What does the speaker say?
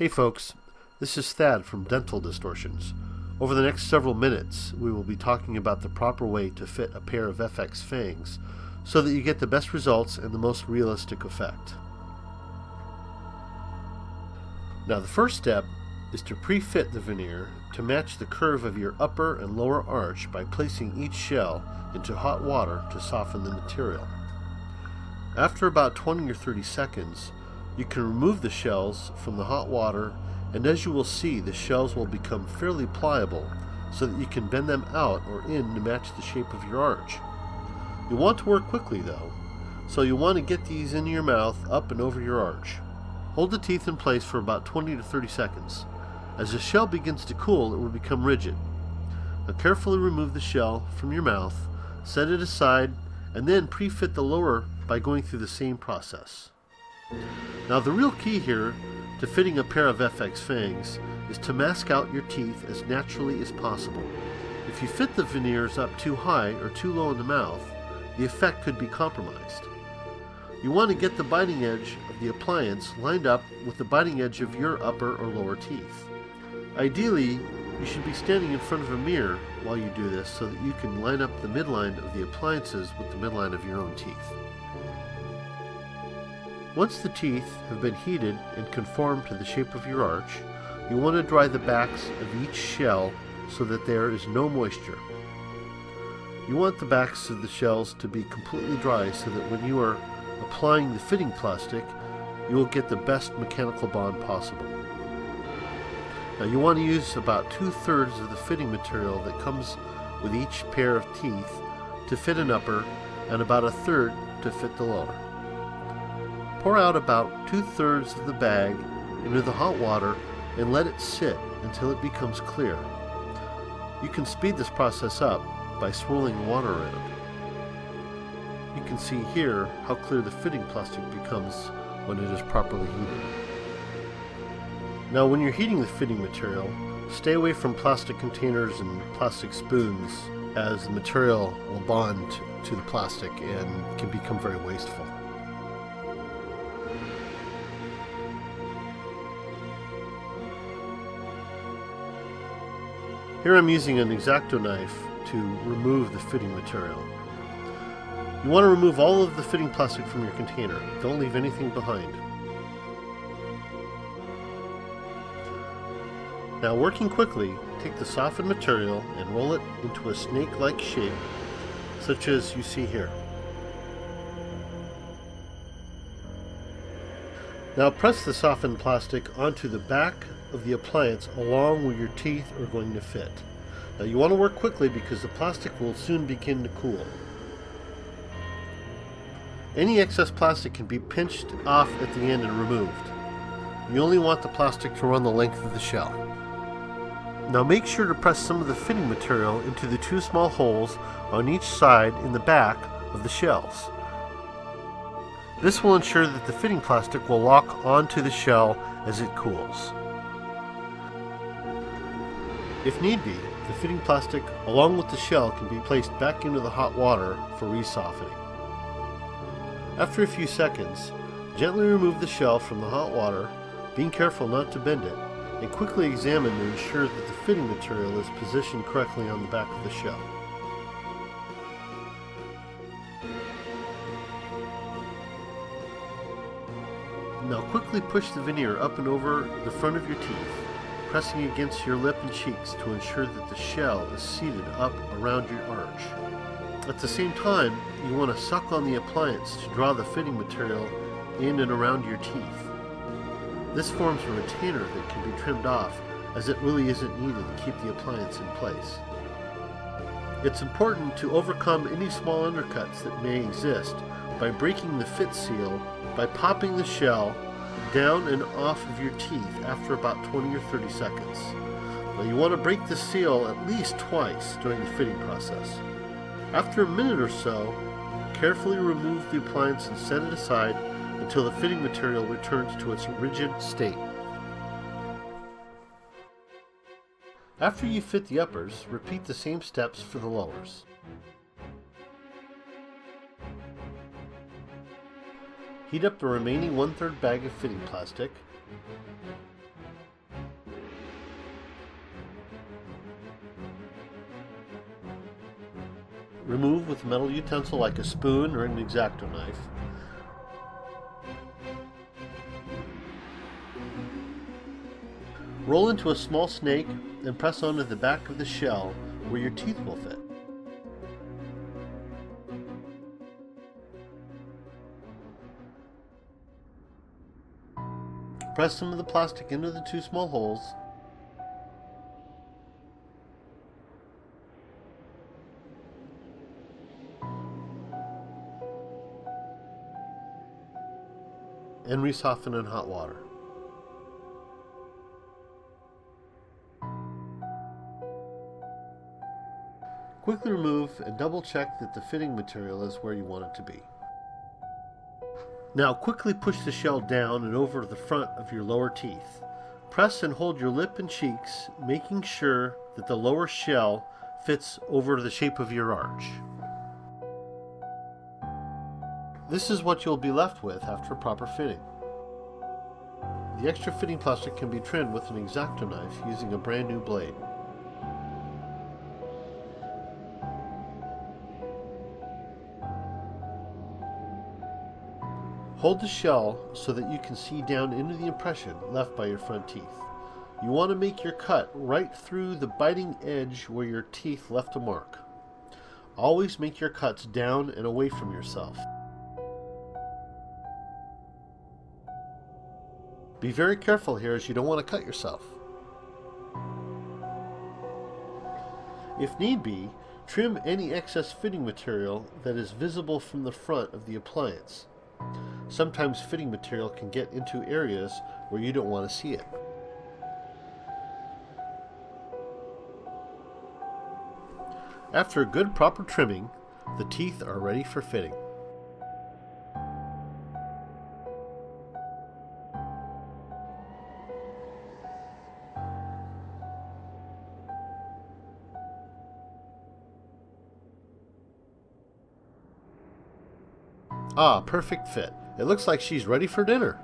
Hey folks, this is Thad from Dental Distortions. Over the next several minutes, we will be talking about the proper way to fit a pair of FX fangs so that you get the best results and the most realistic effect. Now the first step is to pre-fit the veneer to match the curve of your upper and lower arch by placing each shell into hot water to soften the material. After about 20 or 30 seconds, you can remove the shells from the hot water, and as you will see, the shells will become fairly pliable so that you can bend them out or in to match the shape of your arch. You want to work quickly though, so you want to get these into your mouth up and over your arch. Hold the teeth in place for about 20 to 30 seconds. As the shell begins to cool, it will become rigid. Now carefully remove the shell from your mouth, set it aside, and then pre-fit the lower by going through the same process. Now the real key here to fitting a pair of FX fangs is to mask out your teeth as naturally as possible. If you fit the veneers up too high or too low in the mouth, the effect could be compromised. You want to get the biting edge of the appliance lined up with the biting edge of your upper or lower teeth. Ideally, you should be standing in front of a mirror while you do this so that you can line up the midline of the appliances with the midline of your own teeth. Once the teeth have been heated and conformed to the shape of your arch, you want to dry the backs of each shell so that there is no moisture. You want the backs of the shells to be completely dry so that when you are applying the fitting plastic, you will get the best mechanical bond possible. Now you want to use about 2/3 of the fitting material that comes with each pair of teeth to fit an upper and about 1/3 to fit the lower. Pour out about 2/3 of the bag into the hot water and let it sit until it becomes clear. You can speed this process up by swirling water around. You can see here how clear the fitting plastic becomes when it is properly heated. Now when you're heating the fitting material, stay away from plastic containers and plastic spoons, as the material will bond to the plastic and can become very wasteful. Here I'm using an X-Acto knife to remove the fitting material. You want to remove all of the fitting plastic from your container. Don't leave anything behind. Now working quickly, take the softened material and roll it into a snake-like shape, such as you see here. Now press the softened plastic onto the back of the appliance along where your teeth are going to fit. Now you want to work quickly because the plastic will soon begin to cool. Any excess plastic can be pinched off at the end and removed. You only want the plastic to run the length of the shell. Now make sure to press some of the fitting material into the 2 small holes on each side in the back of the shells. This will ensure that the fitting plastic will lock onto the shell as it cools. If need be, the fitting plastic along with the shell can be placed back into the hot water for resoftening. After a few seconds, gently remove the shell from the hot water, being careful not to bend it, and quickly examine to ensure that the fitting material is positioned correctly on the back of the shell. Now quickly push the veneer up and over the front of your teeth, pressing against your lip and cheeks to ensure that the shell is seated up around your arch. At the same time, you want to suck on the appliance to draw the fitting material in and around your teeth. This forms a retainer that can be trimmed off, as it really isn't needed to keep the appliance in place. It's important to overcome any small undercuts that may exist by breaking the fit seal by popping the shell down and off of your teeth after about 20 or 30 seconds. Now you want to break the seal at least twice during the fitting process. After a minute or so, carefully remove the appliance and set it aside until the fitting material returns to its rigid state. After you fit the uppers, repeat the same steps for the lowers. Heat up the remaining 1/3 bag of fitting plastic. Remove with a metal utensil like a spoon or an X-Acto knife. Roll into a small snake and press onto the back of the shell where your teeth will fit. Press some of the plastic into the 2 small holes. And resoften in hot water. Quickly remove and double check that the fitting material is where you want it to be. Now quickly push the shell down and over the front of your lower teeth. Press and hold your lip and cheeks, making sure that the lower shell fits over the shape of your arch. This is what you'll be left with after proper fitting. The extra fitting plastic can be trimmed with an X-Acto knife using a brand new blade. Hold the shell so that you can see down into the impression left by your front teeth. You want to make your cut right through the biting edge where your teeth left a mark. Always make your cuts down and away from yourself. Be very careful here as you don't want to cut yourself. If need be, trim any excess fitting material that is visible from the front of the appliance. Sometimes fitting material can get into areas where you don't want to see it. After a good proper trimming, the teeth are ready for fitting. Ah, perfect fit. It looks like she's ready for dinner.